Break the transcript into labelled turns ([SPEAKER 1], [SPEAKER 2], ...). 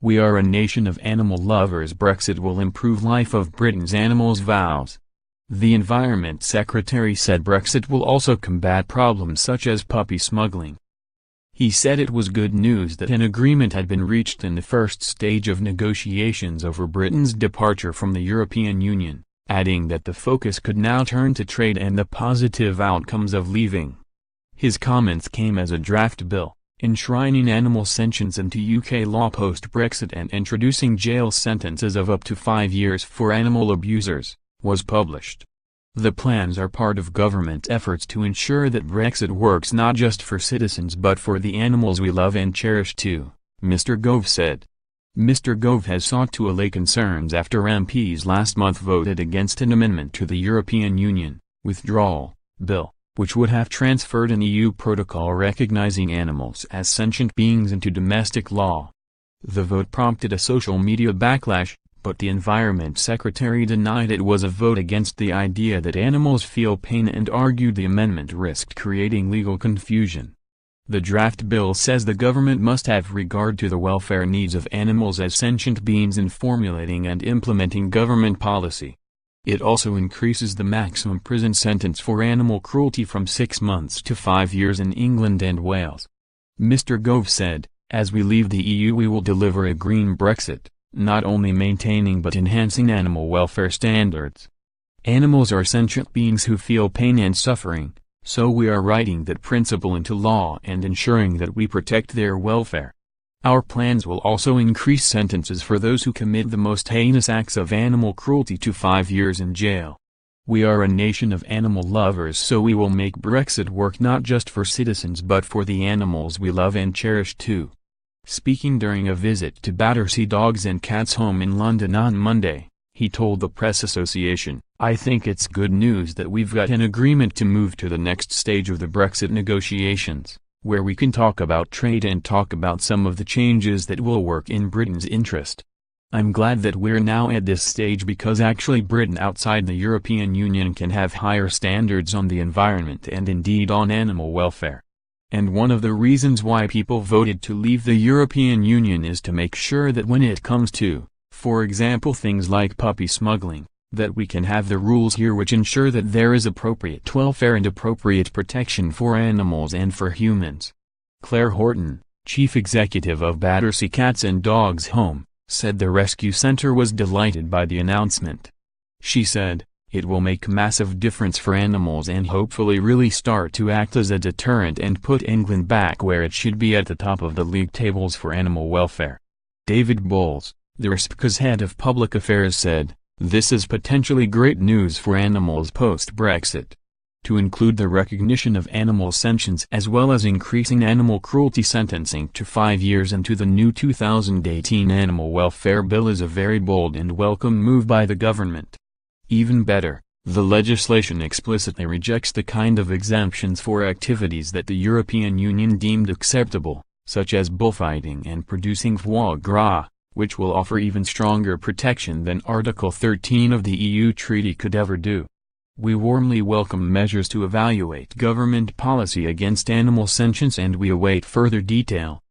[SPEAKER 1] We are a nation of animal lovers. Brexit will improve life of Britain's animals. Vows. The Environment Secretary said Brexit will also combat problems such as puppy smuggling. He said it was good news that an agreement had been reached in the first stage of negotiations over Britain's departure from the European Union, adding that the focus could now turn to trade and the positive outcomes of leaving. His comments came as a draft bill, enshrining animal sentience into UK law post-Brexit and introducing jail sentences of up to 5 years for animal abusers, was published. The plans are part of government efforts to ensure that Brexit works not just for citizens but for the animals we love and cherish too, Mr. Gove said. Mr. Gove has sought to allay concerns after MPs last month voted against an amendment to the European Union withdrawal bill, which would have transferred an EU protocol recognizing animals as sentient beings into domestic law. The vote prompted a social media backlash, but the Environment Secretary denied it was a vote against the idea that animals feel pain and argued the amendment risked creating legal confusion. The draft bill says the government must have regard to the welfare needs of animals as sentient beings in formulating and implementing government policy. It also increases the maximum prison sentence for animal cruelty from 6 months to 5 years in England and Wales. Mr. Gove said, "As we leave the EU we will deliver a green Brexit, not only maintaining but enhancing animal welfare standards. Animals are sentient beings who feel pain and suffering, so we are writing that principle into law and ensuring that we protect their welfare. Our plans will also increase sentences for those who commit the most heinous acts of animal cruelty to 5 years in jail. We are a nation of animal lovers, so we will make Brexit work not just for citizens but for the animals we love and cherish too." Speaking during a visit to Battersea Dogs and Cats Home in London on Monday, he told the Press Association, "I think it's good news that we've got an agreement to move to the next stage of the Brexit negotiations, where we can talk about trade and talk about some of the changes that will work in Britain's interest. I'm glad that we're now at this stage because actually Britain outside the European Union can have higher standards on the environment and indeed on animal welfare. And one of the reasons why people voted to leave the European Union is to make sure that when it comes to, for example, things like puppy smuggling, that we can have the rules here which ensure that there is appropriate welfare and appropriate protection for animals and for humans." Claire Horton, chief executive of Battersea Cats and Dogs Home, said the rescue center was delighted by the announcement. She said, "It will make a massive difference for animals and hopefully really start to act as a deterrent and put England back where it should be at the top of the league tables for animal welfare." David Bowles, the RSPCA's head of public affairs, said, "This is potentially great news for animals post-Brexit. To include the recognition of animal sentience as well as increasing animal cruelty sentencing to 5 years into the new 2018 Animal Welfare Bill is a very bold and welcome move by the government. Even better, the legislation explicitly rejects the kind of exemptions for activities that the European Union deemed acceptable, such as bullfighting and producing foie gras, which will offer even stronger protection than Article 13 of the EU treaty could ever do. We warmly welcome measures to evaluate government policy against animal sentience and we await further detail,"